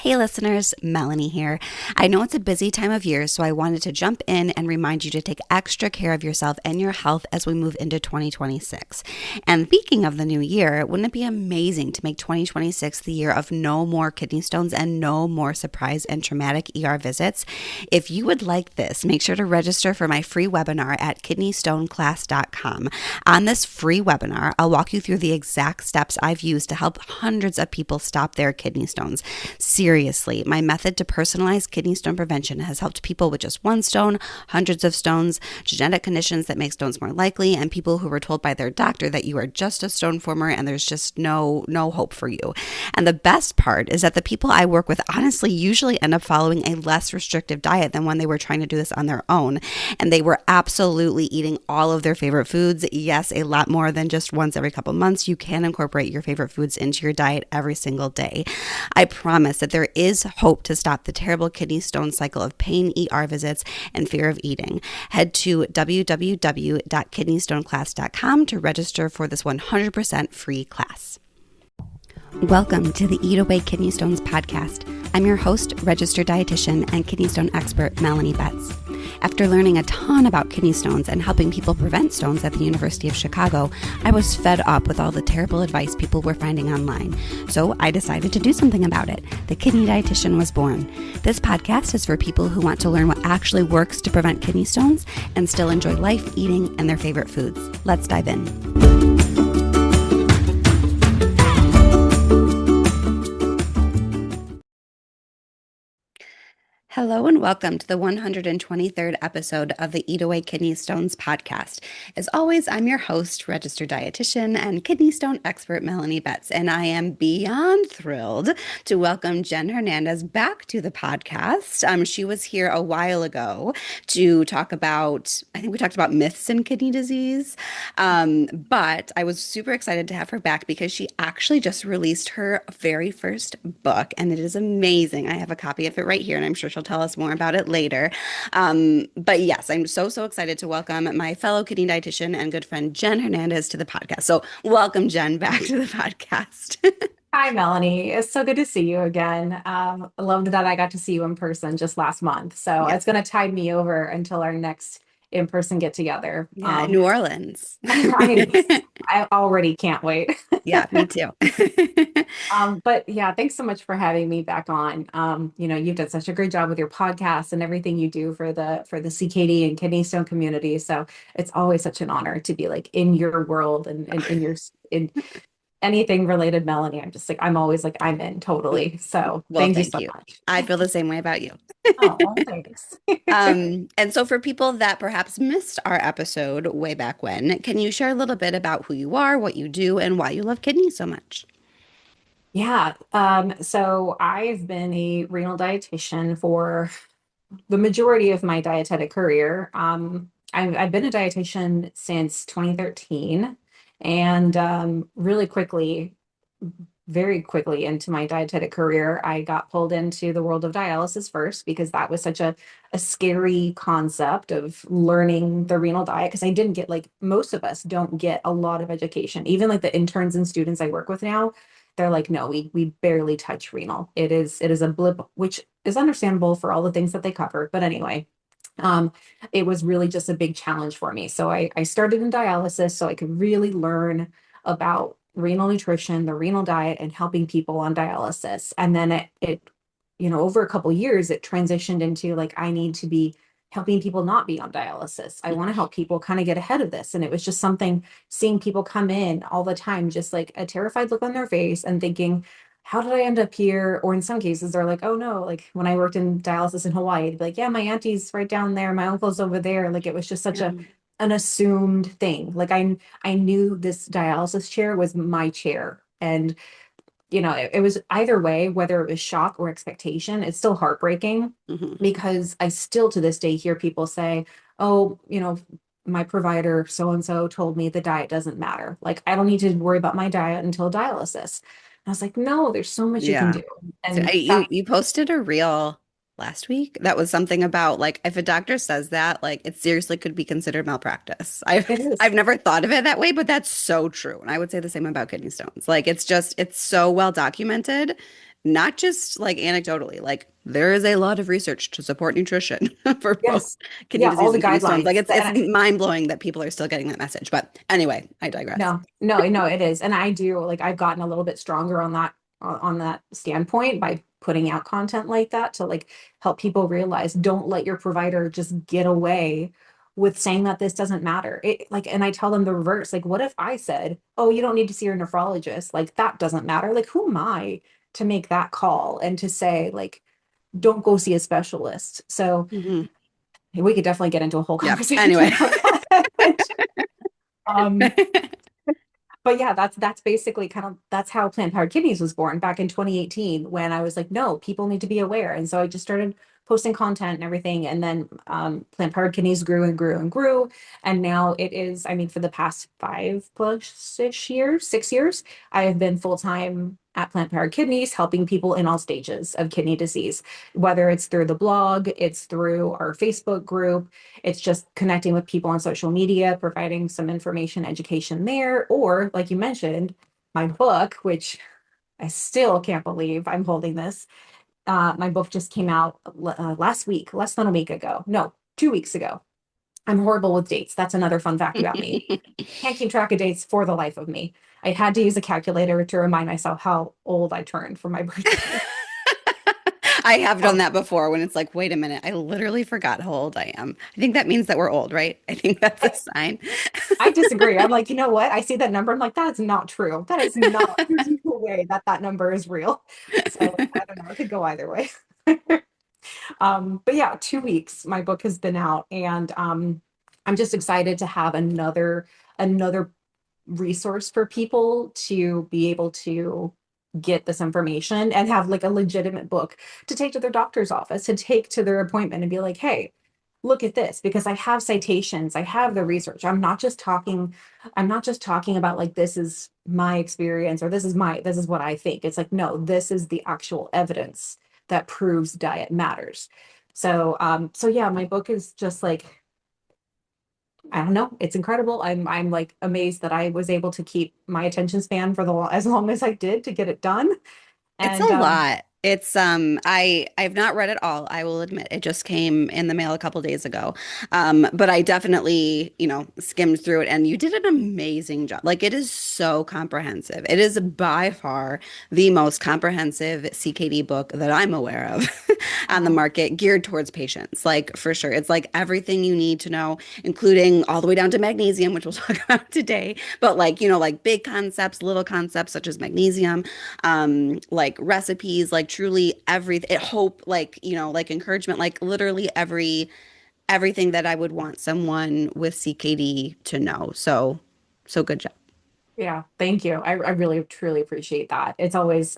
Hey listeners, Melanie here. I know it's a busy time of year, so I wanted to jump in and remind you to take extra care of yourself and your health as we move into 2026. And speaking of the new year, wouldn't it be amazing to make 2026 the year of no more kidney stones and no more surprise and traumatic ER visits? If you would like this, make sure to register for my free webinar at kidneystoneclass.com. On this free webinar, I'll walk you through the exact steps I've used to help hundreds of people stop their kidney stones. Seriously, my method to personalize kidney stone prevention has helped people with just one stone, hundreds of stones, genetic conditions that make stones more likely, and people who were told by their doctor that you are just a stone former and there's just no hope for you. And the best part is that the people I work with honestly usually end up following a less restrictive diet than when they were trying to do this on their own. And they were absolutely eating all of their favorite foods. Yes, a lot more than just once every couple months. You can incorporate your favorite foods into your diet every single day. I promise that there is hope to stop the terrible kidney stone cycle of pain, ER visits, and fear of eating. Head to www.kidneystoneclass.com to register for this 100% free class. Welcome to the Eat Away Kidney Stones podcast. I'm your host, registered dietitian and kidney stone expert, Melanie Betts. After learning a ton about kidney stones and helping people prevent stones at the University of Chicago, I was fed up with all the terrible advice people were finding online. So I decided to do something about it. The Kidney Dietitian was born. This podcast is for people who want to learn what actually works to prevent kidney stones and still enjoy life, eating, and their favorite foods. Let's dive in. Hello and welcome to the 123rd episode of the Eat Away Kidney Stones podcast. As always, I'm your host, registered dietitian and kidney stone expert Melanie Betts, and I am beyond thrilled to welcome Jen Hernandez back to the podcast. She was here a while ago to talk about, I think we talked about myths in kidney disease, but I was super excited to have her back because she actually just released her very first book, and it is amazing. I have a copy of it right here, and I'm sure she'll tell us more about it later. But yes, I'm so excited to welcome my fellow kidney dietitian and good friend Jen Hernandez to the podcast. So welcome, Jen, back to the podcast. Hi, Melanie. It's so good to see you again. I loved that I got to see you in person just last month. So Yes. it's going to tide me over until our next in-person get together. Yeah, New Orleans. I already can't wait. Yeah, me too. But yeah, thanks so much for having me back on. You've done such a great job with your podcast and everything you do for the CKD and kidney stone community. So it's always such an honor to be like in your world and in anything related, Melanie. I'm always like, I'm in totally. So Well, thank you thank so you. much. I feel the same way about you. Oh, thanks. And so for people that perhaps missed our episode way back when, can you share a little bit about who you are, what you do, and why you love kidneys so much? Yeah. So I've been a renal dietitian for the majority of my dietetic career. I've been a dietitian since 2013, and really quickly, very quickly into my dietetic career, I got pulled into the world of dialysis first because that was such a scary concept of learning the renal diet. Because I didn't get, like most of us don't get a lot of education. Even like the interns and students I work with now, they're like, no, we barely touch renal. It is a blip, which is understandable for all the things that they cover. But anyway, um, it was really just a big challenge for me. So I started in dialysis so I could really learn about renal nutrition, the renal diet, and helping people on dialysis. And then over a couple years, it transitioned into like, I need to be helping people not be on dialysis. I want to help people kind of get ahead of this. And it was just something, seeing people come in all the time, just like a terrified look on their face and thinking, how did I end up here? Or in some cases, they're like, oh no, like when I worked in dialysis in Hawaii, they'd be like, yeah, my auntie's right down there, my uncle's over there. Like it was just such Yeah. an assumed thing. Like I knew this dialysis chair was my chair. And it was either way, whether it was shock or expectation, it's still heartbreaking Mhm. because I still to this day hear people say, oh, my provider so and so told me the diet doesn't matter. Like I don't need to worry about my diet until dialysis. And I was like, no, there's so much you can Yeah. do. So And that you posted a reel last week that was something about like if a doctor says that, like it seriously could be considered malpractice. I've it is. I've never thought of it that way, but that's so true. And I would say the same about kidney stones. Like it's so well documented not just like anecdotally, like there is a lot of research to support nutrition for both Yes. kidney Yeah, all disease the and kidney stones. Like guidelines. it's mind-blowing that people are still getting that message. But anyway, I digress. No, it is. And I do like I've gotten a little bit stronger on that standpoint by putting out content like that to like help people realize don't let your provider just get away with saying that this doesn't matter. It like and I tell them the reverse. Like what if I said, "Oh, you don't need to see your nephrologist." Like that doesn't matter. Like who am I to make that call and to say like don't go see a specialist. So Hmm. we could definitely get into a whole Yeah. conversation Anyway. about that. Um, but yeah, that's basically kind of that's how Planned Powered Kidneys was born back in 2018 when I was like, no, people need to be aware. And so I just started posting content and everything. And then Planned Powered Kidneys grew and grew and grew. And now it is, I mean, for the past 5+ years, 6 years, I have been full-time at Planned Powered Kidneys, helping people in all stages of kidney disease, whether it's through the blog, it's through our Facebook group, it's just connecting with people on social media, providing some information, education there, or like you mentioned, my book, which I still can't believe I'm holding this. My book just came out last week, less than a week ago. No, 2 weeks ago. I'm horrible with dates. That's another fun fact about me. Can't keep track of dates for the life of me. I had to use a calculator to remind myself how old I turned for my birthday. I have done Um, that before when it's like, wait a minute, I literally forgot how old I am. I think that means that we're old, right? I think that's a sign. I disagree. I'm like, you know what? I see that number. I'm like, that is not true. That is not, there's no way that that number is real. So I don't know. It could go either way. But yeah, 2 weeks, my book has been out and I'm just excited to have another resource for people to be able to get this information and have like a legitimate book to take to their doctor's office, to take to their appointment and be like, hey, look at this because I have citations, I have the research. I'm not just talking about like this is my experience or this is what I think. It's like, no, this is the actual evidence that proves diet matters. So yeah, my book is just like I don't know. It's incredible. I'm like amazed that I was able to keep my attention span for as long as I did to get it done. It's And a lot. I've not read it all, I will admit. It just came in the mail a couple days ago. But I definitely, skimmed through it and you did an amazing job. Like it is so comprehensive. It is by far the most comprehensive CKD book that I'm aware of on the oh, market geared towards patients. Like for sure. It's like everything you need to know, including all the way down to magnesium, which we'll talk about today. But like, like big concepts, little concepts such as magnesium, like recipes, like truly everything, hope, like, like encouragement, like literally everything that I would want someone with CKD to know. So good job. yeah, thank you. I really truly appreciate that. It's always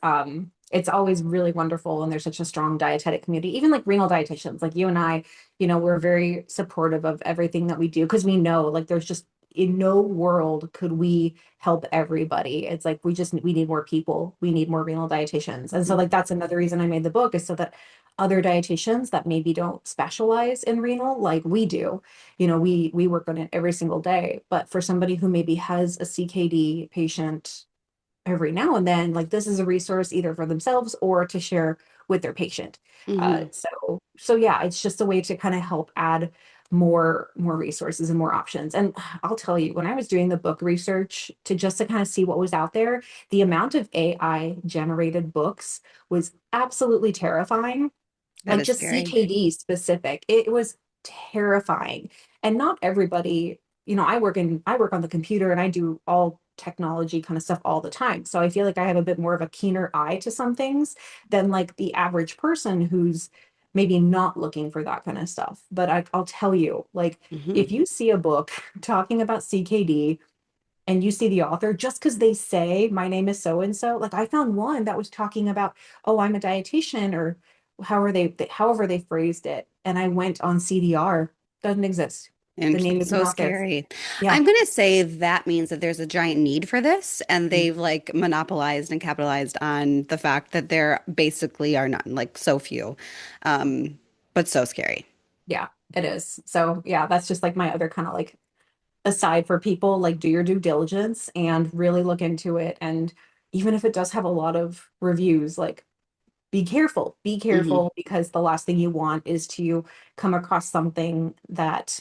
really wonderful when there's such a strong dietetic community, even like renal dietitians, like you and I, we're very supportive of everything that we do because we know like there's just in no world could we help everybody. It's like we need more people. We need more renal dietitians. And so like that's another reason I made the book is so that other dietitians that maybe don't specialize in renal like we do, we work on it every single day. But for somebody who maybe has a CKD patient every now and then, like this is a resource either for themselves or to share with their patient. Hmm. So yeah, it's just a way to kind of help add more resources and more options. And I'll tell you, when I was doing the book research to kind of see what was out there, the amount of AI generated books was absolutely terrifying, That like is just scary. CKD specific. It was terrifying. And not everybody, I work on the computer and I do all technology kind of stuff all the time. So I feel like I have a bit more of a keener eye to some things than like the average person who's maybe not looking for that kind of stuff. But I'll tell you, like Hmm. if you see a book talking about CKD and you see the author just because they say my name is so and so, like I found one that was talking about, oh, I'm a dietitian, or however they phrased it, and I went on CDR. Doesn't exist. The And name is so not there. scary. Yeah. I'm gonna say that means that there's a giant need for this, and Mm. they've like monopolized and capitalized on the fact that there basically are none, like so few. But so scary. Yeah, it is. So yeah, that's just like my other kind of like aside for people, like do your due diligence and really look into it. And even if it does have a lot of reviews, like be Hmm. careful, because the last thing you want is to come across something that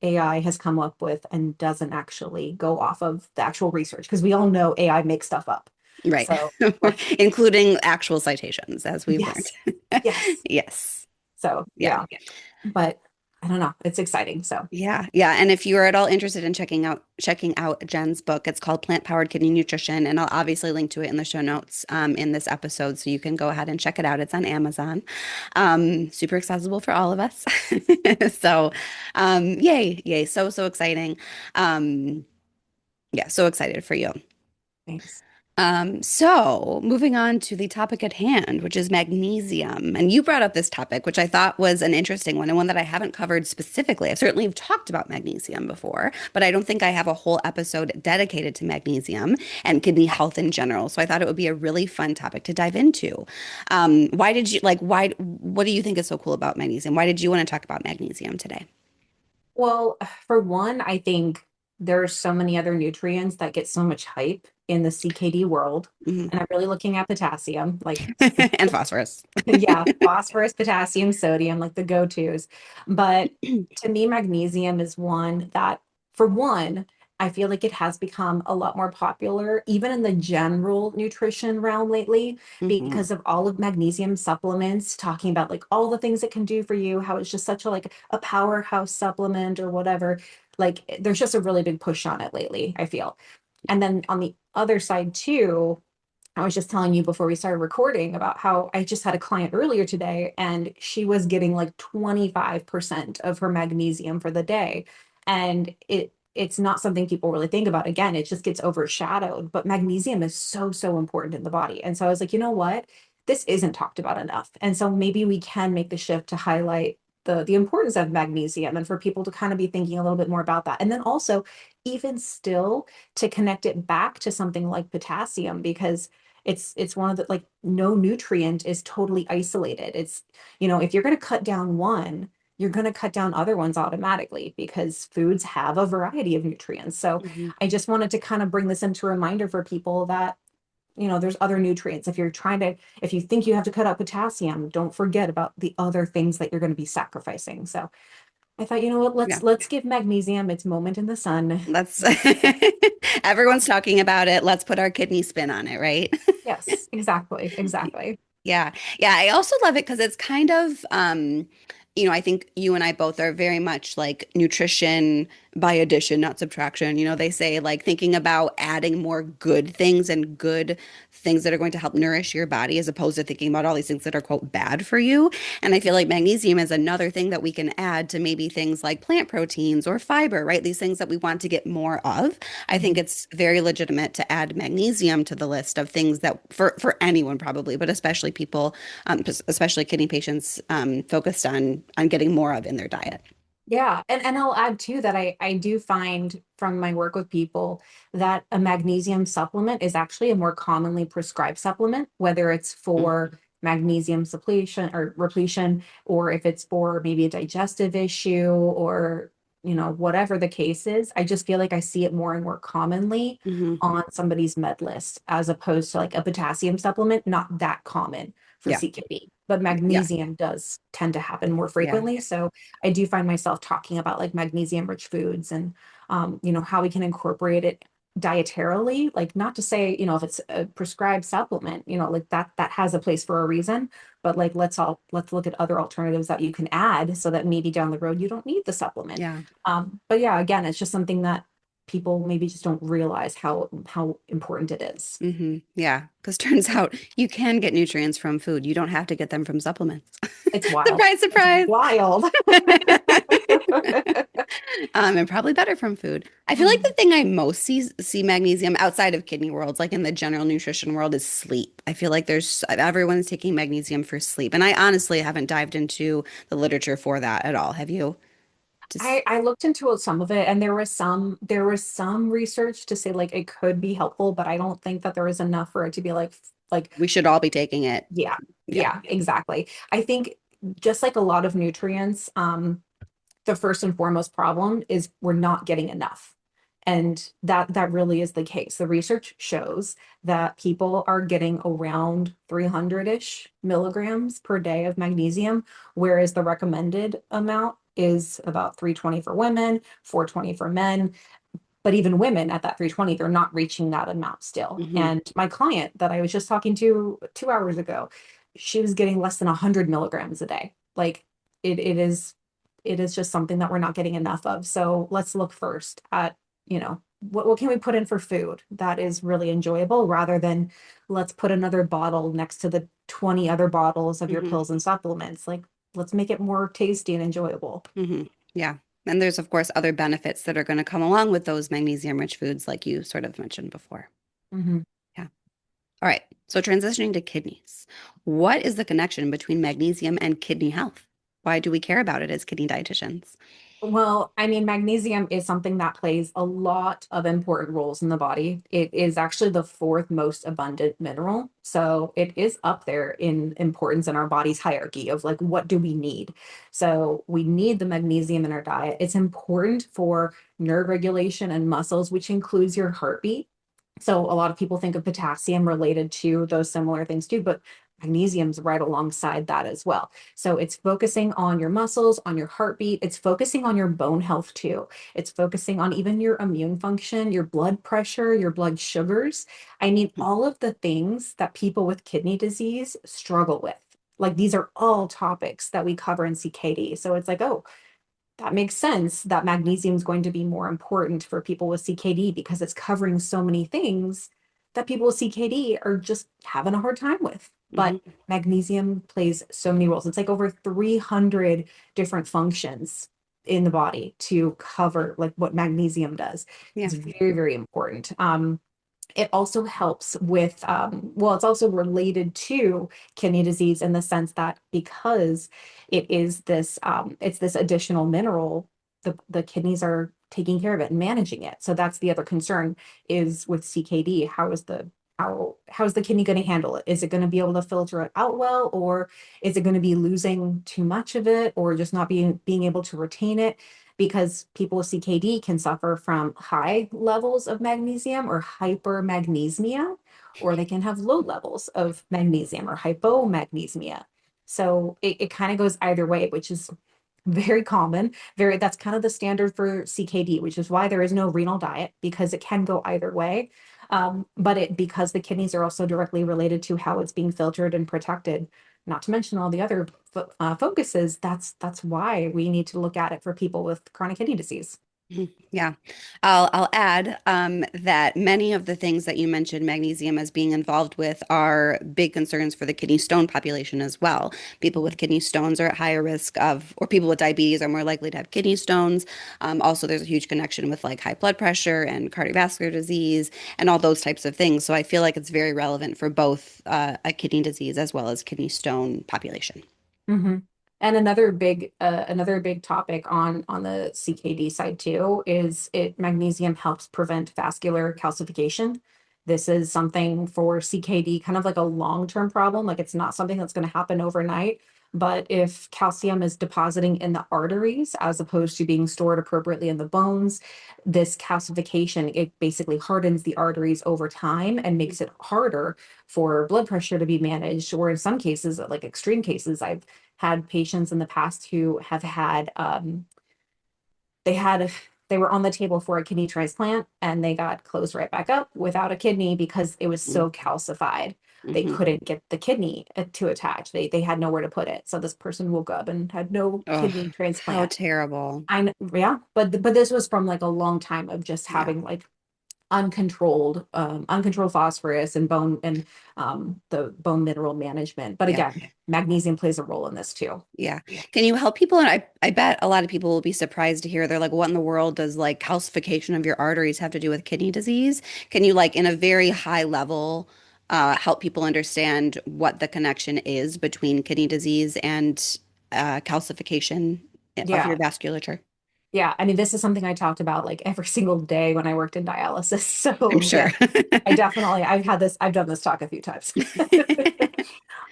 AI has come up with and doesn't actually go off of the actual research, because we all know AI makes stuff up. Right. So let's, Including actual citations, as we've learned. yes, yes. Yes. So Yeah. yeah, but I don't know. It's exciting. So Yeah, yeah. And if you are at all interested in checking out Jen's book, it's called Plant Powered Kidney Nutrition, and I'll obviously link to it in the show notes in this episode, so you can go ahead and check it out. It's on Amazon, super accessible for all of us. So, yay, yay, so exciting. Um, yeah, so excited for you. thanks. So moving on to the topic at hand, which is magnesium. And you brought up this topic, which I thought was an interesting one and one that I haven't covered specifically. I've certainly talked about magnesium before, but I don't think I have a whole episode dedicated to magnesium and kidney health in general. So I thought it would be a really fun topic to dive into. Why did you like, what do you think is so cool about magnesium? Why did you want to talk about magnesium today? Well, for one, I think there's so many other nutrients that get so much hype in the CKD world. Mhm. And I'm really looking at potassium, like, And phosphorus. yeah, phosphorus, potassium, sodium, like the go-tos. But to me, magnesium is one that, for one, I feel like it has become a lot more popular, even in the general nutrition realm lately, Hmm. because of all of magnesium supplements talking about like all the things it can do for you, how it's just such a like a powerhouse supplement or whatever. Like there's just a really big push on it lately, I feel. And then on the other side too, I was just telling you before we started recording about how I just had a client earlier today and she was getting like 25% of her magnesium for the day. And it's not something people really think about. Again, it just gets overshadowed, but magnesium is so important in the body. And so I was like, you know what? This isn't talked about enough. And so maybe we can make the shift to highlight the importance of magnesium and for people to kind of be thinking a little bit more about that. And then also even still to connect it back to something like potassium, because it's one of the, like, no nutrient is totally isolated. It's, if you're going to cut down one, you're going to cut down other ones automatically, because foods have a variety of nutrients. So Hmm. I just wanted to kind of bring this into a reminder for people that, there's other nutrients. If you think you have to cut out potassium, don't forget about the other things that you're going to be sacrificing. So I thought, you know what, Yeah. let's give magnesium its moment in the sun. Let's everyone's talking about it. Let's put our kidney spin on it, right? Yes, exactly, exactly. Yeah. Yeah. I also love it because it's kind of, I think you and I both are very much like nutrition by addition, not subtraction. They say like thinking about adding more good things and good things that are going to help nourish your body as opposed to thinking about all these things that are, quote, bad for you. And I feel like magnesium is another thing that we can add to maybe things like plant proteins or fiber, right? These things that we want to get more of. I think Mhm. it's very legitimate to add magnesium to the list of things that for anyone probably, but especially people, especially kidney patients, focused on getting more of in their diet. Yeah, and I'll add too that I do find from my work with people that a magnesium supplement is actually a more commonly prescribed supplement, whether it's Mm, for magnesium suppletion or repletion, or if it's for maybe a digestive issue, or whatever the case is. I just feel like I see it more and more commonly hmm. on somebody's med list, as opposed to like a potassium supplement, not that common for Yeah, CKD, but yeah, magnesium does tend to happen more yeah, frequently. So I do find myself talking about like magnesium rich foods and how we can incorporate it dietarily, like not to say, if it's a prescribed supplement, like that has a place for a reason, but like let's look at other alternatives that you can add so that maybe down the road you don't need the supplement. yeah. But yeah, again, it's just something that people maybe just don't realize how important it is. Yeah, because turns out you can get nutrients from food. You don't have to get them from supplements. It's wild. Surprise, It's surprise. wild. And probably better from food. I feel like the thing I most see magnesium outside of kidney worlds, like in the general nutrition world, is sleep. I feel like there's everyone's taking magnesium for sleep, and I honestly haven't dived into the literature for that at all. Have you? Just I looked into some of it, and there was some research to say like it could be helpful, but I don't think that there is enough for it to be like we should all be taking it. yeah, Yeah. yeah, exactly. I think just like a lot of nutrients, the first and foremost problem is we're not getting enough. And that really is the case. The research shows that people are getting around 300-ish milligrams per day of magnesium, whereas the recommended amount is about 320 for women, 420 for men. But even women at that 320, they're not reaching that amount still. Hmm. And my client that I was just talking to 2 hours ago, she was getting less than 100 milligrams a day. Like it is just something that we're not getting enough of. So let's look first at, what can we put in for food that is really enjoyable, rather than let's put another bottle next to the 20 other bottles of your Hmm. pills and supplements. Like, let's make it more tasty and enjoyable. Hmm. Yeah. And there's, of course, other benefits that are going to come along with those magnesium-rich foods, like you sort of mentioned before. Mhm. Yeah. All right. So transitioning to kidneys, what is the connection between magnesium and kidney health? Why do we care about it as kidney dietitians? Well, I mean, magnesium is something that plays a lot of important roles in the body. It is actually the fourth most abundant mineral. So it is up there in importance in our body's hierarchy of like, what do we need? So we need the magnesium in our diet. It's important for nerve regulation and muscles, which includes your heartbeat. So a lot of people think of potassium related to those similar things too, but magnesium's right alongside that as well. So it's focusing on your muscles, on your heartbeat. It's focusing on your bone health too. It's focusing on even your immune function, your blood pressure, your blood sugars. I mean, all of the things that people with kidney disease struggle with. Like, these are all topics that we cover in CKD. So it's like, oh, that makes sense that magnesium is going to be more important for people with CKD, because it's covering so many things that people with CKD are just having a hard time with. But Hmm. magnesium plays so many roles. It's like over 300 different functions in the body to cover like what magnesium does. Yeah. It's very, very important. It also helps with, well, it's also related to kidney disease in the sense that because it's this additional mineral, the kidneys are taking care of it and managing it. So that's the other concern is with CKD. How is the kidney going to handle it? Is it going to be able to filter it out well, or is it going to be losing too much of it, or just not being able to retain it? Because people with CKD can suffer from high levels of magnesium or hypermagnesemia, or they can have low levels of magnesium or hypomagnesemia. So it kind of goes either way, which is very common. That's kind of the standard for CKD, which is why there is no renal diet, because it can go either way. But because the kidneys are also directly related to how it's being filtered and protected, not to mention all the other focuses, that's why we need to look at it for people with chronic kidney disease. Mhm. Yeah. I'll add that many of the things that you mentioned magnesium as being involved with are big concerns for the kidney stone population as well. People with kidney stones are at higher risk of, or people with diabetes are more likely to have kidney stones. Also, there's a huge connection with like high blood pressure and cardiovascular disease and all those types of things. So I feel like it's very relevant for both a kidney disease as well as kidney stone population. Hmm. And another big topic on the CKD side too is it magnesium helps prevent vascular calcification. This is something for CKD, kind of like a long-term problem. Like, it's not something that's going to happen overnight. But if calcium is depositing in the arteries as opposed to being stored appropriately in the bones, this calcification, it basically hardens the arteries over time and makes it harder for blood pressure to be managed. Or in some cases, like extreme cases, I've had patients in the past who have had they had they were on the table for a kidney transplant, and they got closed right back up without a kidney because it was so calcified. They Mm-hmm. couldn't get the kidney to attach. They had nowhere to put it. So this person woke up and had no Oh, kidney how transplant. terrible. Yeah, but this was from like a long time of just Yeah. having like uncontrolled phosphorus and the bone mineral management. But Yeah. again, magnesium plays a role in this too. Yeah. Can you help people? And I bet a lot of people will be surprised to hear they're like, what in the world does like calcification of your arteries have to do with kidney disease? Can you like in a very high level help people understand what the connection is between kidney disease and calcification of your Yeah. vasculature? Yeah, I mean, this is something I talked about like every single day when I worked in dialysis. I'm So sure. yeah, I've done this talk a few times.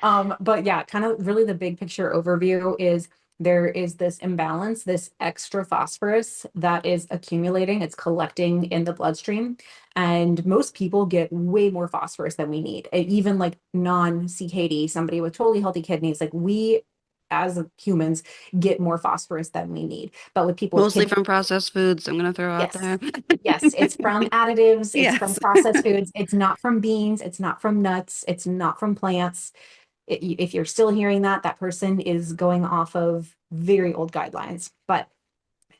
But yeah, kind of really the big picture overview is there is this imbalance, this extra phosphorus that is accumulating, it's collecting in the bloodstream. And most people get way more phosphorus than we need. And even like non-CKD, somebody with totally healthy kidneys, like we as humans get more phosphorus than we need. But with people with Mostly kidney, from processed foods, I'm gonna throw out yes. there. Yes, it's from additives, it's from Yes. processed foods, it's not from beans, it's not from nuts, it's not from plants. If you're still hearing that, that person is going off of very old guidelines, but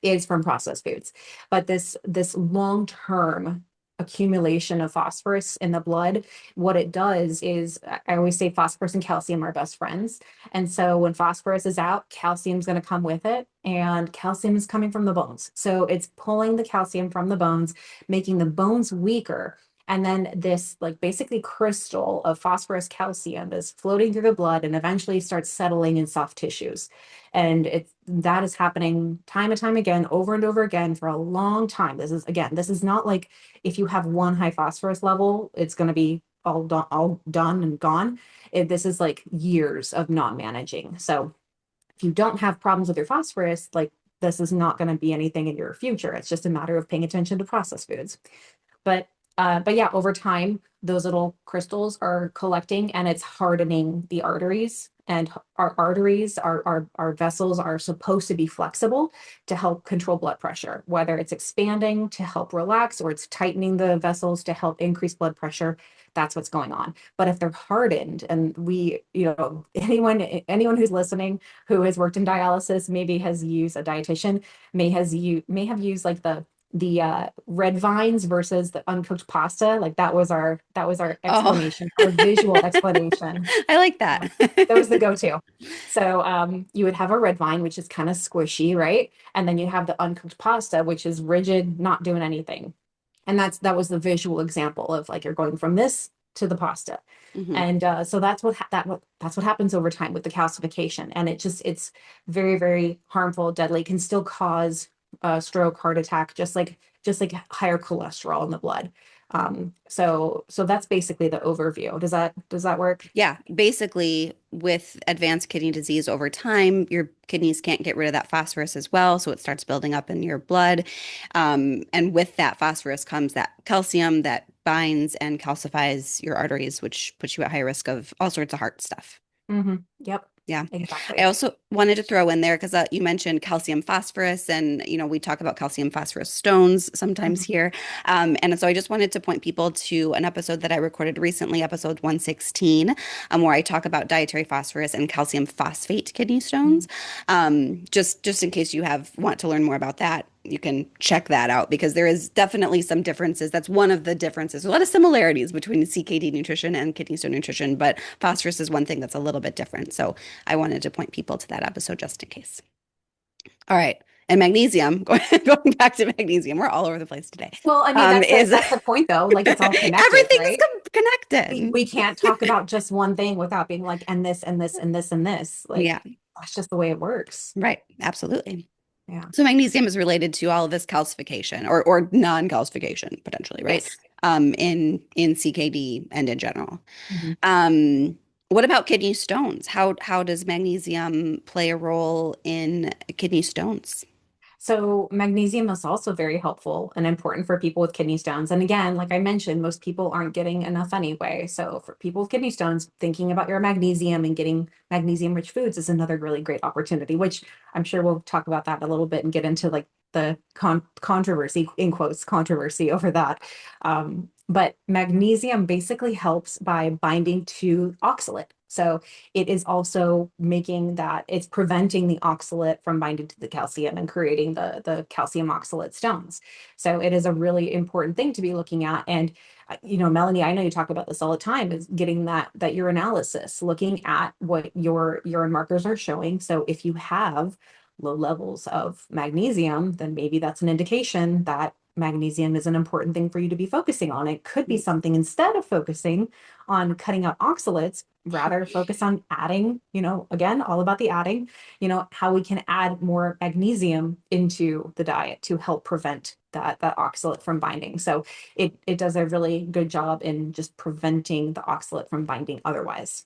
is from processed foods. But this long-term accumulation of phosphorus in the blood, what it does is, I always say phosphorus and calcium are best friends. And so when phosphorus is out, calcium's going to come with it, and calcium is coming from the bones. So it's pulling the calcium from the bones, making the bones weaker. And then this like basically crystal of phosphorus calcium is floating through the blood and eventually starts settling in soft tissues. And that is happening time and time again, over and over again for a long time. This is not like if you have one high phosphorus level, it's going to be all done and gone. This is like years of not managing. So if you don't have problems with your phosphorus, like this is not going to be anything in your future. It's just a matter of paying attention to processed foods. But yeah, over time, those little crystals are collecting and it's hardening the arteries. And our arteries, our vessels are supposed to be flexible to help control blood pressure, whether it's expanding to help relax or it's tightening the vessels to help increase blood pressure. That's what's going on. But if they're hardened, and anyone who's listening who has worked in dialysis, maybe has used a dietitian, may have used like the red vines versus the uncooked pasta. Like that was our Oh, explanation, our visual explanation. I like that. That was the go-to. So you would have a red vine, which is kind of squishy, right? And then you have the uncooked pasta, which is rigid, not doing anything. And that was the visual example of like you're going from this to the pasta. Mhm. And so that's what happens over time with the calcification. And it's very, very harmful, deadly, can still cause a stroke, heart attack, just like higher cholesterol in the blood. So that's basically the overview. Does that work? Yeah, basically, with advanced kidney disease over time, your kidneys can't get rid of that phosphorus as well. So it starts building up in your blood. And with that phosphorus comes that calcium that binds and calcifies your arteries, which puts you at high risk of all sorts of heart stuff. Yep, Yeah. I exactly. also wanted to throw in there because you mentioned calcium phosphorus, and we talk about calcium phosphorus stones sometimes Mhm. here. And so I just wanted to point people to an episode that I recorded recently, episode 116, where I talk about dietary phosphorus and calcium phosphate kidney stones. Just in case you want to learn more about that, you can check that out because there is definitely some differences. That's one of the differences. A lot of similarities between CKD nutrition and kidney stone nutrition, but phosphorus is one thing that's a little bit different. So I wanted to point people to that episode just in case. All right. And magnesium, going back to magnesium, we're all over the place today. Well, I mean, Is that's the point though. Like it's all connected, everything is right? connected? We can't talk about just one thing without being like, and this and this and this and this. Like Yeah, that's just the way it works. right. Absolutely. Yeah. So magnesium is related to all of this calcification or non-calcification potentially, right? Yes. In CKD and in general. Mhm. Um, what about kidney stones? How does magnesium play a role in kidney stones? So magnesium is also very helpful and important for people with kidney stones. And again, like I mentioned, most people aren't getting enough anyway. So for people with kidney stones, thinking about your magnesium and getting magnesium-rich foods is another really great opportunity, which I'm sure we'll talk about that a little bit and get into like the controversy, in quotes, controversy over that. But magnesium basically helps by binding to oxalate. So it is also making that it's preventing the oxalate from binding to the calcium and creating the calcium oxalate stones. So it is a really important thing to be looking at. And Melanie, I know you talk about this all the time, is getting that urinalysis, looking at what your urine markers are showing. So if you have low levels of magnesium, then maybe that's an indication that magnesium is an important thing for you to be focusing on. It could be something, instead of focusing on cutting out oxalates, rather focus on adding, again, all about the adding, how we can add more magnesium into the diet to help prevent that oxalate from binding. So it does a really good job in just preventing the oxalate from binding otherwise.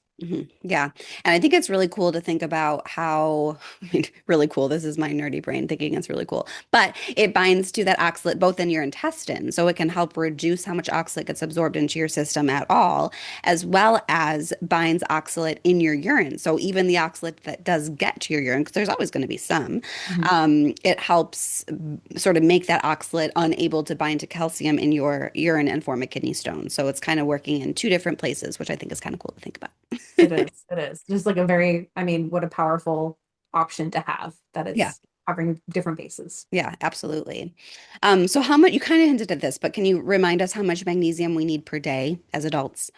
Yeah. And I think it's really cool to think about how, I mean, really cool. This is my nerdy brain thinking it's really cool, but it binds to that oxalate both in your intestine. So it can help reduce how much oxalate gets absorbed into your system at all, as well as binds oxalate in your urine. So even the oxalate that does get to your urine, because there's always going to be some, Mhm. it helps sort of make that oxalate unable to bind to calcium in your urine and form a kidney stone. So it's kind of working in two different places, which I think is kind of cool to think about. It is. It is. Just like a very, I mean, what a powerful option to have that Yeah. it's covering different bases. Yeah, absolutely. So how much, you kind of hinted at this, but can you remind us how much magnesium we need per day as adults?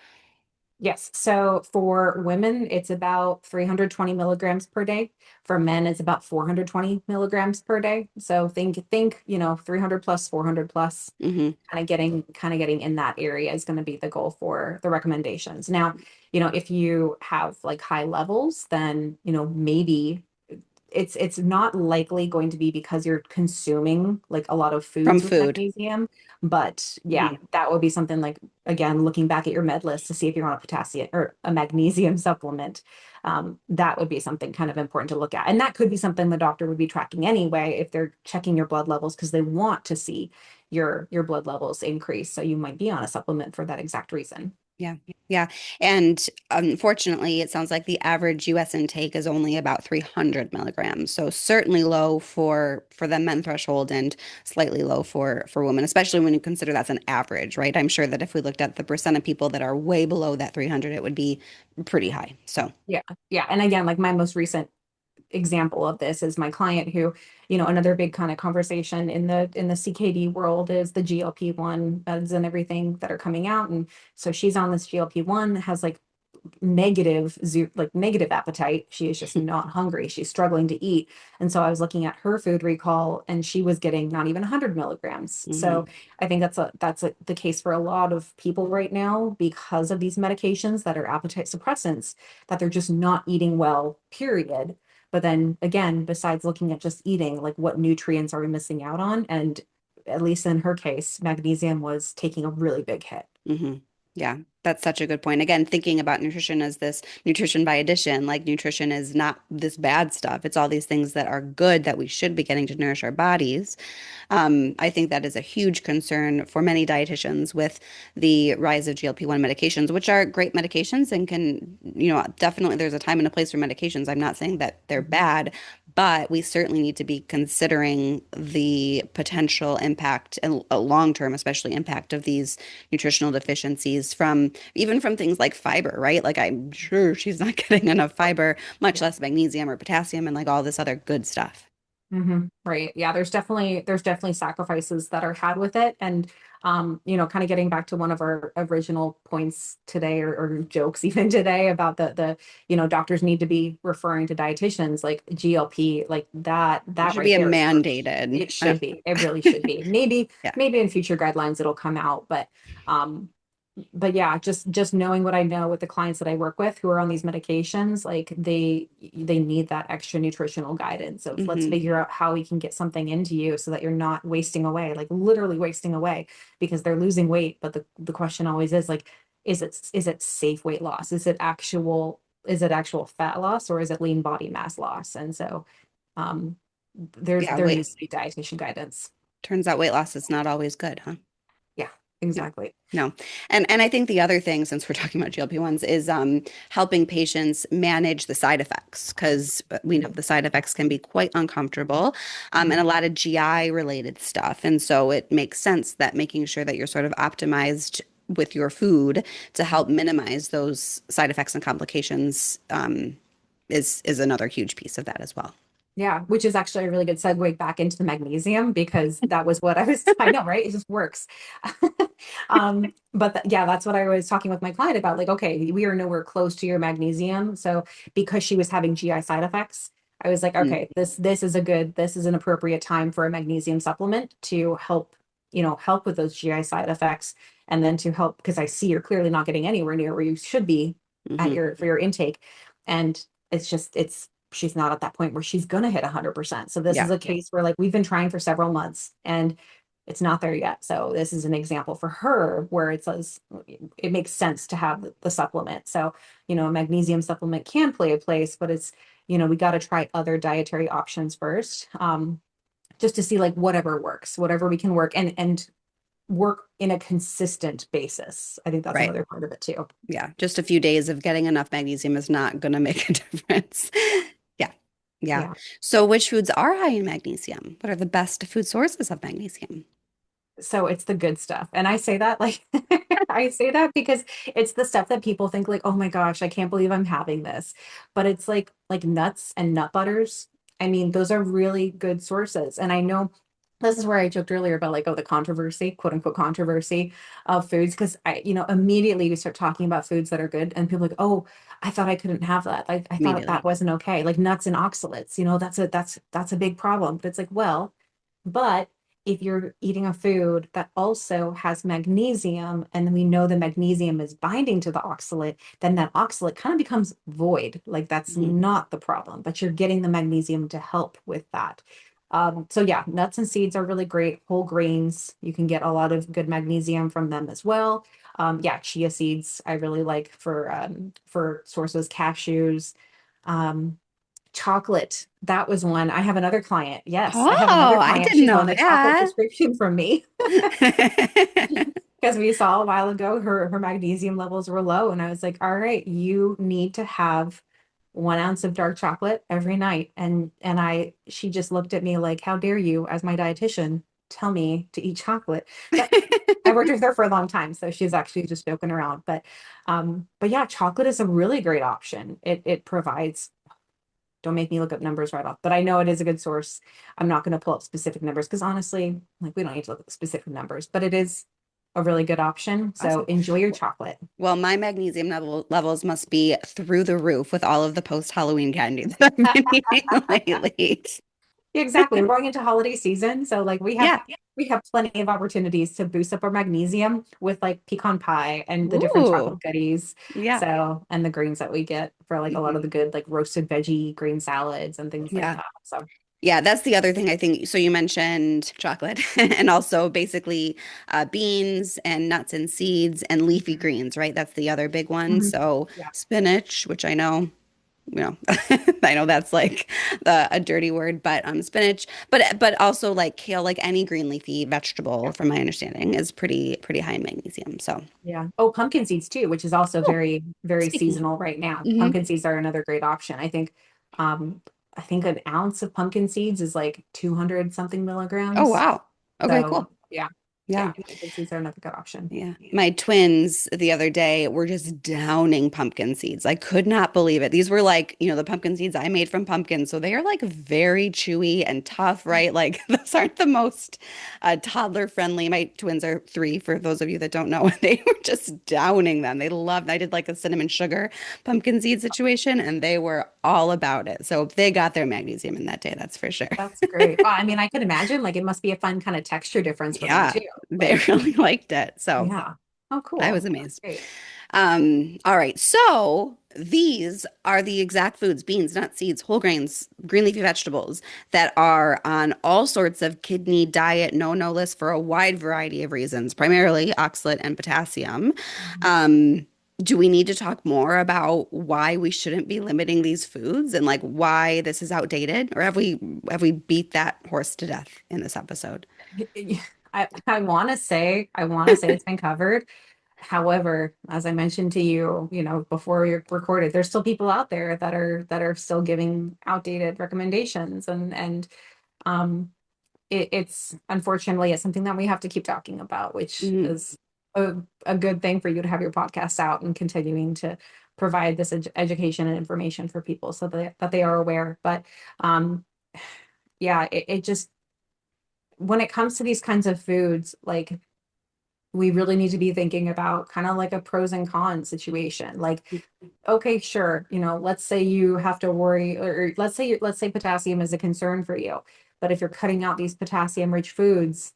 Yes. So for women, it's about 320 milligrams per day. For men, it's about 420 milligrams per day. So think, 300 plus, 400 plus, Hmm. kind of getting in that area is going to be the goal for the recommendations. Now, if you have like high levels, then, maybe it's not likely going to be because you're consuming like a lot of From foods with food. magnesium. But yeah, Hmm. that would be something like, again, looking back at your med list to see if you're on a potassium or a magnesium supplement. That would be something kind of important to look at. And that could be something the doctor would be tracking anyway if they're checking your blood levels because they want to see your blood levels increase. So you might be on a supplement for that exact reason. Yeah. Yeah. And unfortunately, it sounds like the average US intake is only about 300 milligrams. So certainly low for the men threshold and slightly low for women, especially when you consider that's an average, right? I'm sure that if we looked at the percent of people that are way below that 300, it would be pretty high. So, Yeah. Yeah. And again, like my most recent example of this is my client who, another big kind of conversation in the CKD world is the GLP-1 meds and everything that are coming out. And so she's on this GLP-1, has like negative appetite. She is just not hungry. She's struggling to eat. And so I was looking at her food recall and she was getting not even 100 milligrams. So mhm. I think the case for a lot of people right now because of these medications that are appetite suppressants, that they're just not eating well, period. But then again, besides looking at just eating, like what nutrients are we missing out on? And at least in her case, magnesium was taking a really big hit. Hmm. Yeah, that's such a good point. Again, thinking about nutrition as this nutrition by addition, like nutrition is not this bad stuff. It's all these things that are good that we should be getting to nourish our bodies. I think that is a huge concern for many dietitians with the rise of GLP-1 medications, which are great medications and can, definitely there's a time and a place for medications. I'm not saying that they're bad, but we certainly need to be considering the potential impact and a long-term, especially impact of these nutritional deficiencies from even from things like fiber, right? Like I'm sure she's not getting enough fiber, much less magnesium or potassium and like all this other good stuff. Right. Yeah, there's definitely sacrifices that are had with it. And kind of getting back to one of our original points today or jokes even today about the doctors need to be referring to dietitians like GLP, like that It that should right be a there is mandated. it should be. It really should be. Maybe Yeah. maybe in future guidelines it'll come out, um but yeah, just knowing what I know with the clients that I work with who are on these medications, like they need that extra nutritional guidance of let's Hmm. figure out how we can get something into you so that you're not wasting away, like literally wasting away because they're losing weight. But the question always is like, is it safe weight loss? Is it actual fat loss or is it lean body mass loss? And so um Yeah, there wait. needs to be dietitian guidance. Turns out weight loss is not always good, huh? Yeah, No. exactly. No. And I think the other thing, since we're talking about GLP-1s, is helping patients manage the side effects because we know the side effects can be quite uncomfortable and a lot of GI related stuff. And so it makes sense that making sure that you're sort of optimized with your food to help minimize those side effects and complications is another huge piece of that as well. Yeah, which is actually a really good segue back into the magnesium because that was what I know, right? It just works. But yeah, that's what I was talking with my client about. Like, okay, we are nowhere close to your magnesium. So because she was having GI side effects, I was like, Mm. okay, this is an appropriate time for a magnesium supplement to help with those GI side effects. And then to help, because I see you're clearly not getting anywhere near where you should be at Hmm. your for your intake. And she's not at that point where she's gonna hit 100%. So this is Yeah. a case where like we've been trying for several months and it's not there yet. So this is an example for her where it says it makes sense to have the supplement. So, a magnesium supplement can play a place, but it's, we got to try other dietary options first. Just to see like whatever works, whatever we can work and work in a consistent basis. I think that's Right. another part of it too. Yeah. Just a few days of getting enough magnesium is not going to make a difference. Yeah. Yeah. Yeah. So, which foods are high in magnesium? What are the best food sources of magnesium? So it's the good stuff. And I say that like I say that because it's the stuff that people think like, "Oh my gosh, I can't believe I'm having this." But it's like nuts and nut butters. I mean, those are really good sources. And I know this is where I joked earlier about like, oh, the controversy, quote unquote controversy of foods. Cause immediately we start talking about foods that are good and people are like, oh, I thought I couldn't have that. Like I thought that Immediately. wasn't okay. Like nuts and oxalates, that's a big problem. But it's like, well, but if you're eating a food that also has magnesium, and then we know the magnesium is binding to the oxalate, then that oxalate kind of becomes void. Like that's Mhm. not the problem, but you're getting the magnesium to help with that. So yeah, nuts and seeds are really great. Whole grains, you can get a lot of good magnesium from them as well. Yeah, chia seeds I really like for sources, cashews. Um, Chocolate. That was one. I have another client. Yes, I have another Oh, I client. didn't She's know on a chocolate that. prescription from me because we saw a while ago her magnesium levels were low. And I was like, all right, you need to have 1 ounce of dark chocolate every night. And she just looked at me like, how dare you, as my dietitian, tell me to eat chocolate. But I worked with her for a long time, so she's actually just joking around. But yeah, chocolate is a really great option. It provides, don't make me look up numbers right off, but I know it is a good source. I'm not going to pull up specific numbers because honestly, like we don't need to look at specific numbers, but it is a really good option. So Awesome. enjoy your chocolate. Well, my levels must be through the roof with all of the post-Halloween candy that I've been eating lately. Exactly. We're going into holiday season. So like Yeah. we have plenty of opportunities to boost up our magnesium with like pecan pie and the different Ooh. chocolate goodies. Yeah. So, and the greens that we get for like a lot of Mhm. the good like roasted veggie green salads and things like Yeah. that. So Yeah, that's the other thing I think. So you mentioned chocolate and also basically beans and nuts and seeds and leafy greens, right? That's the other big one. mhm. So Yeah. spinach, which I know, I know that's like a dirty word, but spinach, but also like kale, like any green leafy vegetable, from my understanding, is pretty high in magnesium. So, Yeah. Oh, pumpkin seeds too, which is also oh, very, very speaking of, seasonal right now. hmm. Pumpkin seeds are another great option. Um, I think 1 ounce of pumpkin seeds is like 200 something Oh, milligrams. wow. Okay, So cool. yeah, Yeah. yeah, pumpkin seeds are another good option. Yeah. My twins the other day were just downing pumpkin seeds. I could not believe it. These were like, the pumpkin seeds I made from pumpkins. So they are like very chewy and tough, right? Like those aren't the most toddler friendly. My twins are 3, for those of you that don't know. They were just downing them. They loved, I did like a cinnamon sugar pumpkin seed situation and they were all about it. So they got their magnesium in that day, that's for sure. That's great. I mean, I could imagine like it must be a fun kind of texture difference for them Yeah, too. they Like, really liked it. So yeah. Oh, I was cool. That's amazed. great. All right. So these are the exact foods, beans, nuts, seeds, whole grains, green leafy vegetables that are on all sorts of kidney diet no list for a wide variety of reasons, primarily oxalate and potassium. Mhm. Um, do we need to talk more about why we shouldn't be limiting these foods and like why this is outdated? Or have we beat that horse to death in this episode? I want to say it's been covered. However, as I mentioned to you, before we recorded, there's still people out there that are still giving outdated recommendations, and um, it's unfortunately it's something that we have to keep talking about, which Mhm. is a good thing for you to have your podcast out and continuing to provide this education and information for people so that they are aware. But um, yeah, it just when it comes to these kinds of foods, like we really need to be thinking about kind of like a pros and cons situation. Like, okay, sure, let's say you have to worry, or let's say potassium is a concern for you. But if you're cutting out these potassium rich foods,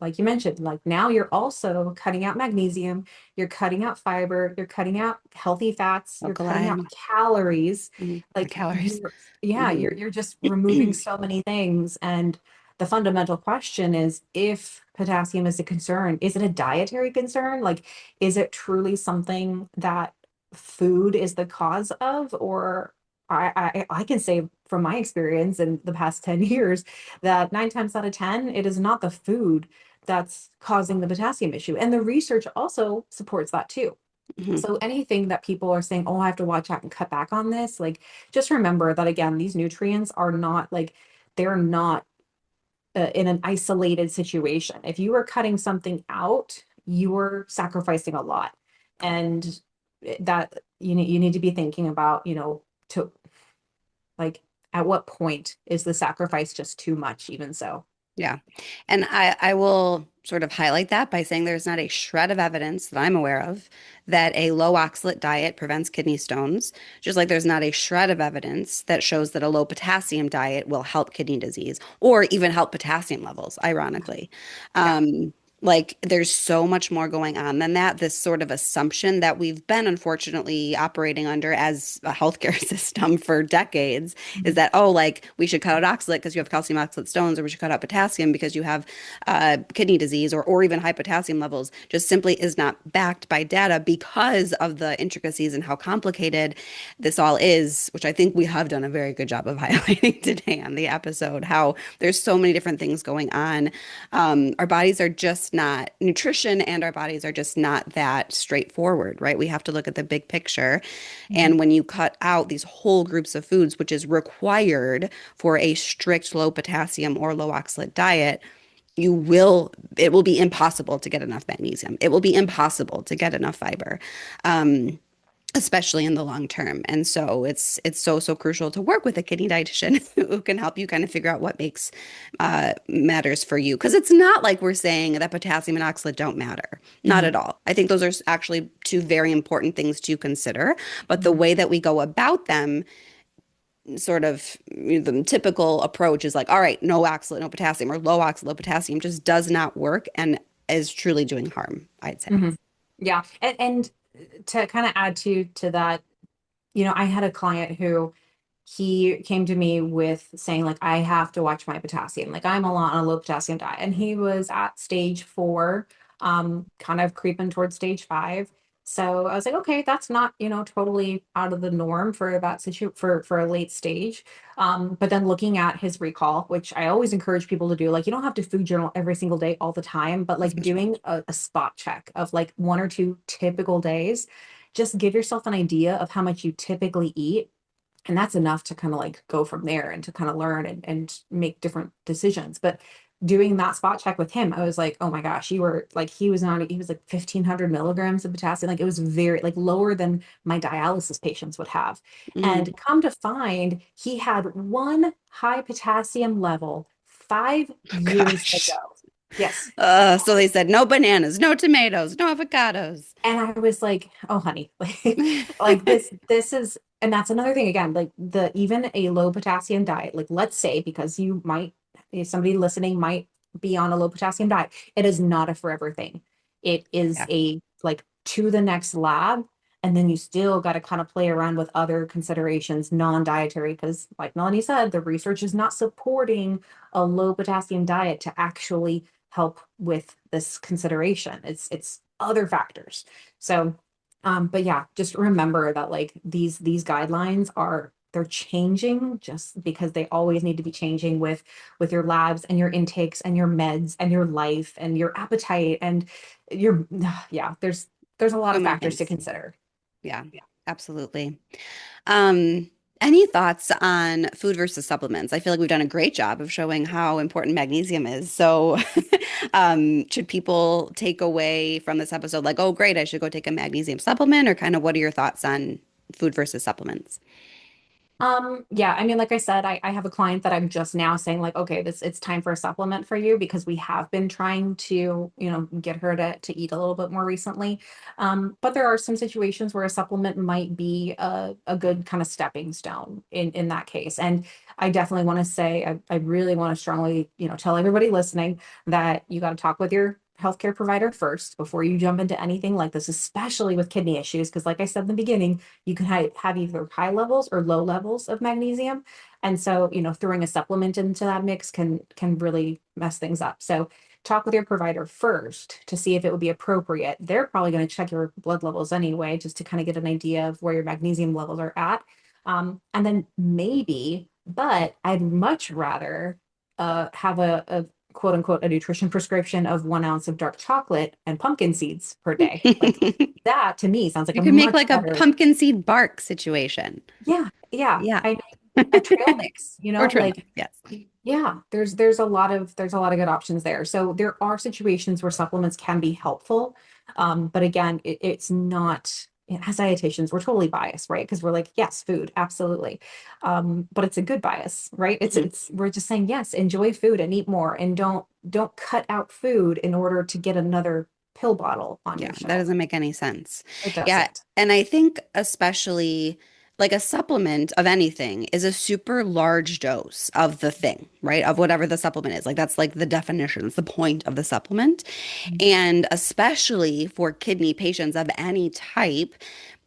like you mentioned, like now you're also cutting out magnesium, you're cutting out fiber, you're cutting out healthy fats, you're cutting out Alkaline. calories. The Like calories. yeah, Hmm. you're just removing so many things. And the fundamental question is, if potassium is a concern, is it a dietary concern? Like, is it truly something that food is the cause of? Or I can say from my experience in the past 10 years that 9 times out of 10, it is not the food that's causing the potassium issue. And the research also supports that too. Hmm. So anything that people are saying, oh, I have to watch out and cut back on this, like just remember that again, these nutrients are not like, they're not in an isolated situation. If you are cutting something out, you are sacrificing a lot. And that you need to be thinking about, to like at what point is the sacrifice just too much, even so. Yeah. And I will sort of highlight that by saying there's not a shred of evidence that I'm aware of that a low oxalate diet prevents kidney stones, just like there's not a shred of evidence that shows that a low potassium diet will help kidney disease or even help potassium levels, ironically. Yeah. Like there's so much more going on than that. This sort of assumption that we've been unfortunately operating under as a healthcare system for decades is Mhm. that, oh, like we should cut out oxalate because you have calcium oxalate stones, or we should cut out potassium because you have kidney disease or even high potassium levels, just simply is not backed by data because of the intricacies and how complicated this all is, which I think we have done a very good job of highlighting today on the episode, how there's so many different things going on. Our bodies are just not nutrition, and our bodies are just not that straightforward, right? We have to look at the big picture. Mhm. And when you cut out these whole groups of foods, which is required for a strict low potassium or low oxalate diet, it will be impossible to get enough magnesium. It will be impossible to get enough fiber. Um, Especially in the long term. And so it's so crucial to work with a kidney dietitian who can help you kind of figure out what makes matters for you. Because it's not like we're saying that potassium and oxalate don't matter. Not Mhm. at all. I think those are actually two very important things to consider. But the Mhm. way that we go about them, sort of the typical approach is like, all right, no oxalate, no potassium, or low oxalate, low potassium just does not work and is truly doing harm, I'd say. Mhm. Yeah. And to kind of add to that, I had a client who he came to me with saying like I have to watch my potassium. Like I'm on a low potassium diet, and he was at stage 4, kind of creeping towards stage 5. So I was like, okay, that's not, totally out of the norm for that for a late stage. But then looking at his recall, which I always encourage people to do, like you don't have to food journal every single day all the time, but That's like much fun. doing a spot check of like 1 or 2 typical days, just give yourself an idea of how much you typically eat, and that's enough to kind of like go from there and to kind of learn and make different decisions. But doing that spot check with him, I was like, oh my gosh, you were like, he was like 1,500 milligrams of potassium. Like it was very like lower than my dialysis patients would have. Mhm. And come to find, he had one high potassium level 5 years Gosh. ago. Yes. So they said no bananas, no tomatoes, no avocados. And I was like, oh honey, like this is, and that's another thing again, like the even a low potassium diet, like let's say because you might, if somebody listening might be on a low potassium diet, it is not a forever thing. It is Yeah. a like to the next lab, and then you still got to kind of play around with other considerations, non-dietary, because like Melanie said, the research is not supporting a low potassium diet to actually help with this consideration. It's other factors. So, but yeah, just remember that like these guidelines are, they're changing just because they always need to be changing with your labs and your intakes and your meds and your life and your appetite and your yeah, there's a lot So of many factors to things. consider. Yeah, absolutely. Um, any thoughts on food versus supplements? I feel like we've done a great job of showing how important magnesium is. So, should people take away from this episode like, oh, great, I should go take a magnesium supplement, or kind of what are your thoughts on food versus supplements? Yeah, I mean, like I said, I have a client that I'm just now saying like, okay, this it's time for a supplement for you because we have been trying to, get her to eat a little bit more recently. But there are some situations where a supplement might be a good kind of stepping stone in that case. And I definitely want to say, I really want to strongly, tell everybody listening that you got to talk with your healthcare provider first before you jump into anything like this, especially with kidney issues. Because like I said in the beginning, you can have either high levels or low levels of magnesium. And so, throwing a supplement into that mix can really mess things up. So talk with your provider first to see if it would be appropriate. They're probably going to check your blood levels anyway, just to kind of get an idea of where your magnesium levels are at. And then maybe, but I'd much rather have a quote unquote a nutrition prescription of 1 ounce of dark chocolate and pumpkin seeds per day. Like that to me sounds like You a could make much like a better. pumpkin seed bark situation. Yeah, yeah. Yeah. I a trail mix, Or trim them. like Yes. yeah, there's a lot of good options there. So there are situations where supplements can be helpful. But again, it's not as dietitians, we're totally biased, right? Because we're like, yes, food, absolutely. But it's a good bias, right? It's Mhm. it's we're just saying, yes, enjoy food and eat more and don't cut out food in order to get another pill bottle on Yeah, your that shelf. doesn't make any sense. It Yeah, doesn't. and I think especially like a supplement of anything is a super large dose of the thing, right? Of whatever the supplement is. Like that's like the definition, it's the point of the supplement. And especially for kidney patients of any type,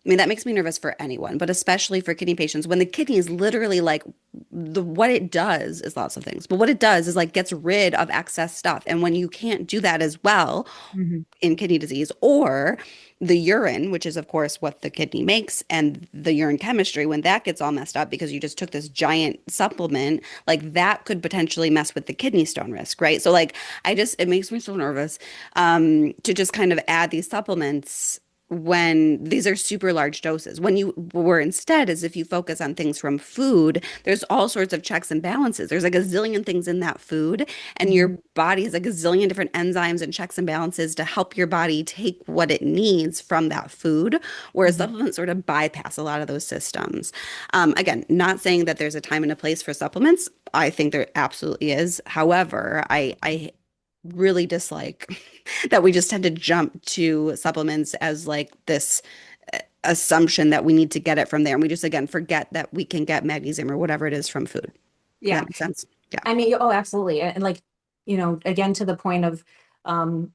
I mean, that makes me nervous for anyone, but especially for kidney patients when the kidney is literally like what it does is lots of things, but what it does is like gets rid of excess stuff. And when you can't do that as well, Mhm. in kidney disease, or the urine, which is, of course, what the kidney makes, and the urine chemistry, when that gets all messed up because you just took this giant supplement, like that could potentially mess with the kidney stone risk, right? So, like, it makes me so nervous to just kind of add these supplements when these are super large doses. When you were instead, is if you focus on things from food, there's all sorts of checks and balances. There's like a zillion things in that food, and Mhm. your body has like a gazillion different enzymes and checks and balances to help your body take what it needs from that food, whereas Mhm. supplements sort of bypass a lot of those systems. Again, not saying that there's a time and a place for supplements. I think there absolutely is. However, I really dislike that we just tend to jump to supplements as like this assumption that we need to get it from there. And we just, again, forget that we can get magnesium or whatever it is from food. Does that Yeah. make sense? Yeah. I mean, oh, absolutely. And like, again, to the point of um,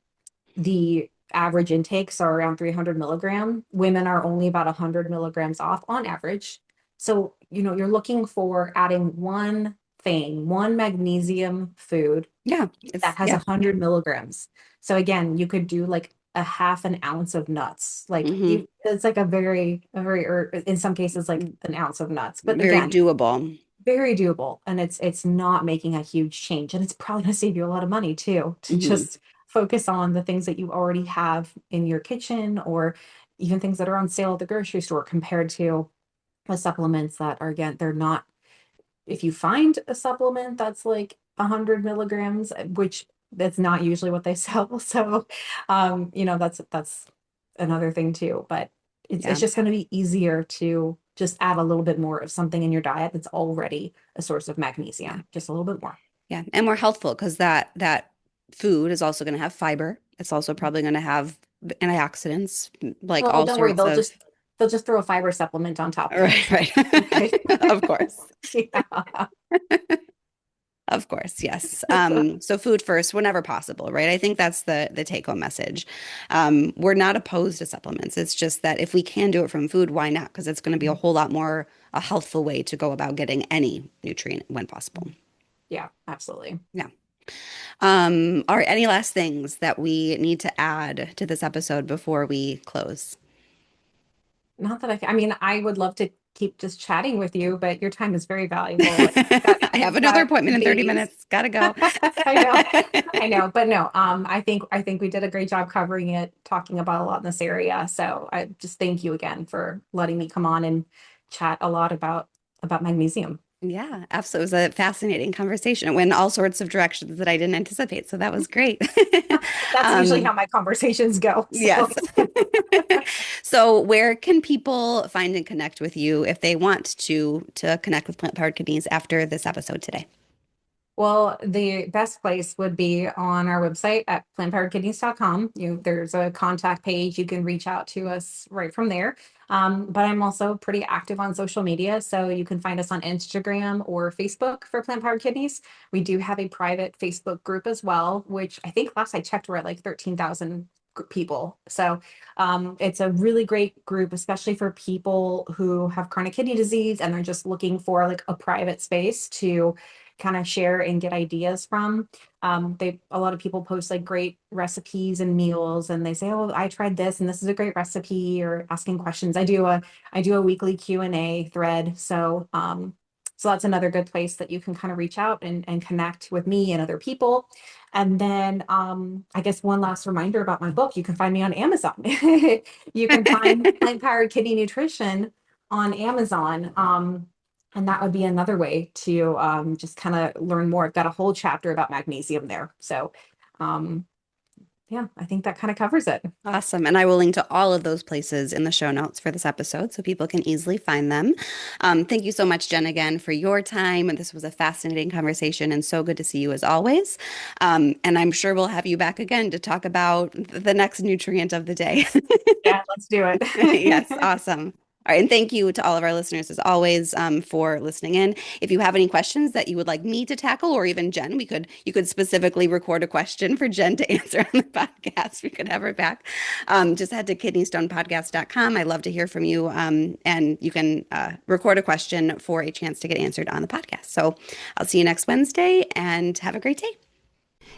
the average intakes are around 300 milligram. Women are only about 100 milligrams off on average. So, you're looking for adding one thing, one magnesium food Yeah. that It's, has yeah. 100 milligrams. So again, you could do like a half an ounce of nuts. Like Hmm. it's like or in some cases like an ounce of nuts. But Very again, doable. very doable, and it's not making a huge change, and it's probably going to save you a lot of money too to Hmm. just focus on the things that you already have in your kitchen or even things that are on sale at the grocery store compared to the supplements that are, again, they're not. If you find a supplement that's like 100 milligrams, which that's not usually what they sell, so that's another thing too. But it's Yeah. just going to be easier to just add a little bit more of something in your diet that's already a source of Yeah. magnesium, just a little bit more. Yeah. And more healthful because that food is also going to have fiber. It's also probably going to have antioxidants, like Oh, all don't worry, sorts of. they'll just throw a fiber supplement on top of it, Right, so right. okay. Of course. Yeah. Of course, yes. So food first whenever possible, right? I think that's the take home message. We're not opposed to supplements. It's just that if we can do it from food, why not? Because it's going to be a whole lot more a healthful way to go about getting any nutrient when possible. Yeah, absolutely. Yeah. Are any last things that we need to add to this episode before we close? Not that I mean, I would love to keep just chatting with you, but your time is very valuable. I have You've another got appointment in 30 babies. minutes. Gotta go. I know, I know, but no, I think we did a great job covering it, talking about a lot in this area. So I just thank you again for letting me come on and chat a lot about magnesium. Yeah, absolutely. It was a fascinating conversation. It went in all sorts of directions that I didn't anticipate. So that was great. That's usually Um, how my conversations go. So yes. So where can people find and connect with you if they want to connect with Plant Powered Kidneys after this episode today? Well, the best place would be on our website at plantpoweredkidneys.com. There's a contact page. You can reach out to us right from there. But I'm also pretty active on social media. So you can find us on Instagram or Facebook for Plant Powered Kidneys. We do have a private Facebook group as well, which I think last I checked, we're at like 13,000 people. So it's a really great group, especially for people who have chronic kidney disease and are just looking for like a private space to kind of share and get ideas from. A lot of people post like great recipes and meals, and they say, "Oh, I tried this, and this is a great recipe," or asking questions. I do a weekly Q&A thread, so that's another good place that you can kind of reach out and connect with me and other people. And then I guess one last reminder about my book: you can find me on Amazon. You can find Plant Powered Kidney Nutrition on Amazon. And that would be another way to just kind of learn more. I've got a whole chapter about magnesium there. So yeah, I think that kind of covers it. Awesome. And I will link to all of those places in the show notes for this episode so people can easily find them. Thank you so much, Jen, again, for your time. This was a fascinating conversation and so good to see you as always. And I'm sure we'll have you back again to talk about the next nutrient of the day. Yeah, let's do it. Yes, awesome. All right, and thank you to all of our listeners as always for listening in. If you have any questions that you would like me to tackle, or even Jen, you could specifically record a question for Jen to answer on the podcast. We could have her back. Just head to kidneystonepodcast.com. I love to hear from you, and you can record a question for a chance to get answered on the podcast. So I'll see you next Wednesday, and have a great day.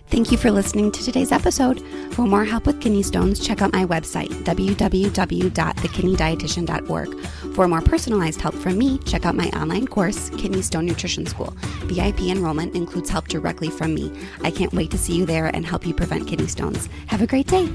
Thank you for listening to today's episode. For more help with kidney stones, check out my website, www.thekidneydietitian.org. For more personalized help from me, check out my online course, Kidney Stone Nutrition School. VIP enrollment includes help directly from me. I can't wait to see you there and help you prevent kidney stones. Have a great day.